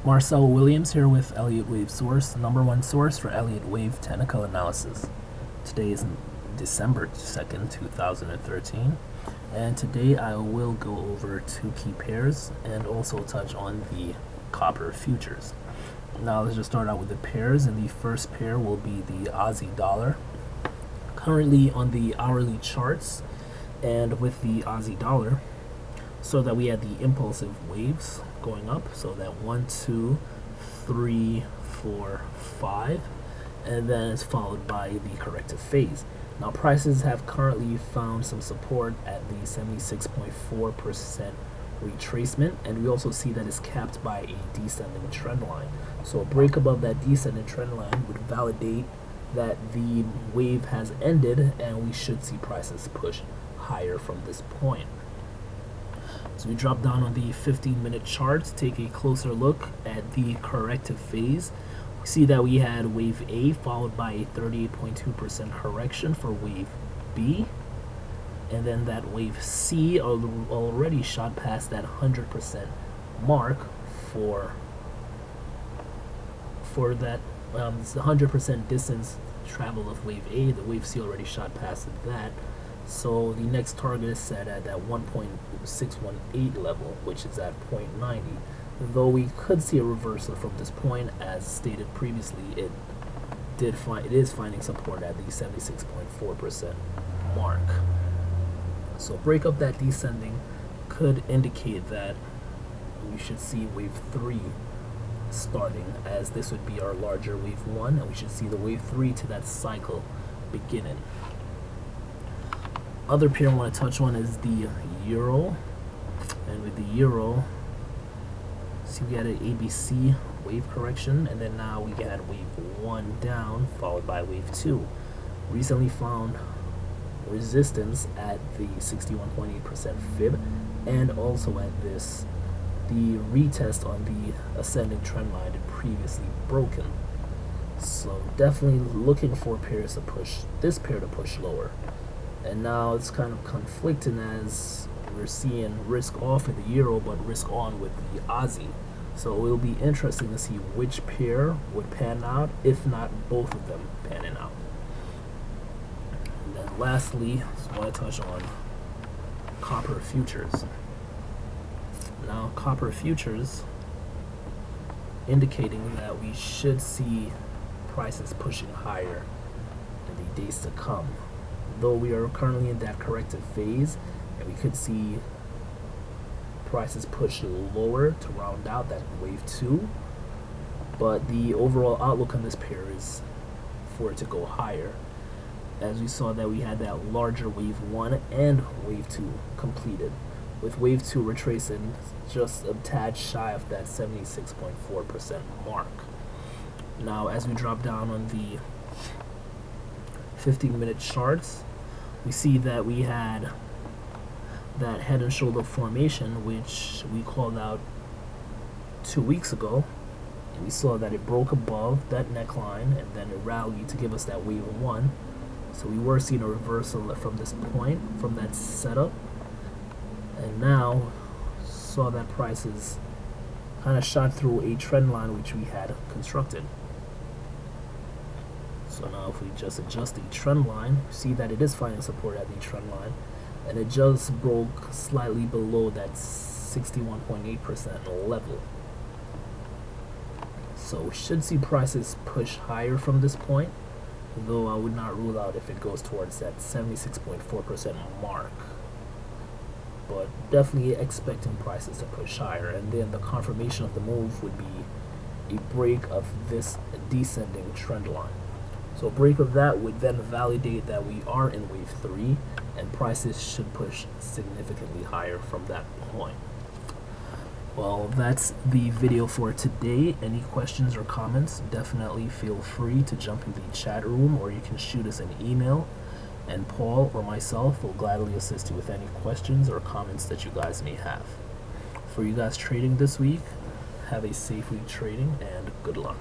Marcel Williams here with Elliott Wave Source, #1 source for Elliott Wave technical analysis. Today is December 2nd, 2013, and today I will go over two key pairs and also touch on the copper futures. Now let's just start out with the pairs, and the first pair will be the Aussie dollar. Currently on the hourly charts and with the Aussie dollar, so that we had the impulsive waves going up, so that 1, 2, 3, 4, 5, and then it's followed by the corrective phase. Now prices have currently found some support at the 76.4% retracement, and we also see that it's capped by a descending trend line. So a break above that descending trend line would validate that the wave has ended, and we should see prices push higher from this point. So we drop down on the 15-minute chart to take a closer look at the corrective phase. We see that we had wave A followed by a 38.2% correction for wave B, and then that wave C already shot past that 100% mark for that 100% distance travel of wave A. The wave C already shot past that. So the next target is set at that 1.618 level, which is at 0.90. Though we could see a reversal from this point, as stated previously, it is finding support at the 76.4% mark. So break up that descending could indicate that we should see wave 3 starting, as this would be our larger wave 1, and we should see the wave 3 to that cycle beginning. Other pair I want to touch on is the euro, and with the euro, see we had an ABC wave correction, and then now we got wave 1 down followed by wave 2. Recently found resistance at the 61.8% fib, and also at the retest on the ascending trend line had previously broken. So definitely looking for pairs to push, this pair to push lower. And now it's kind of conflicting, as we're seeing risk off with the euro but risk on with the Aussie. So it will be interesting to see which pair would pan out, if not both of them panning out. And then lastly, I want to touch on copper futures. Now copper futures indicating that we should see prices pushing higher in the days to come. Though we are currently in that corrective phase, and we could see prices push lower to round out that wave 2, but the overall outlook on this pair is for it to go higher, as we saw that we had that larger wave 1 and wave 2 completed, with wave 2 retracing just a tad shy of that 76.4% mark. Now as we drop down on the 15-minute charts, we see that we had that head and shoulder formation, which we called out 2 weeks ago, and we saw that it broke above that neckline and then it rallied to give us that wave 1. So we were seeing a reversal from this point, from that setup, and now saw that prices kind of shot through a trend line which we had constructed. So now if we just adjust the trend line, see that it is finding support at the trend line, and it just broke slightly below that 61.8% level. So we should see prices push higher from this point, though I would not rule out if it goes towards that 76.4% mark. But definitely expecting prices to push higher, and then the confirmation of the move would be a break of this descending trend line. So a break of that would then validate that we are in wave 3, and prices should push significantly higher from that point. Well, that's the video for today. Any questions or comments, definitely feel free to jump in the chat room, or you can shoot us an email, and Paul or myself will gladly assist you with any questions or comments that you guys may have. For you guys trading this week, have a safe week trading, and good luck.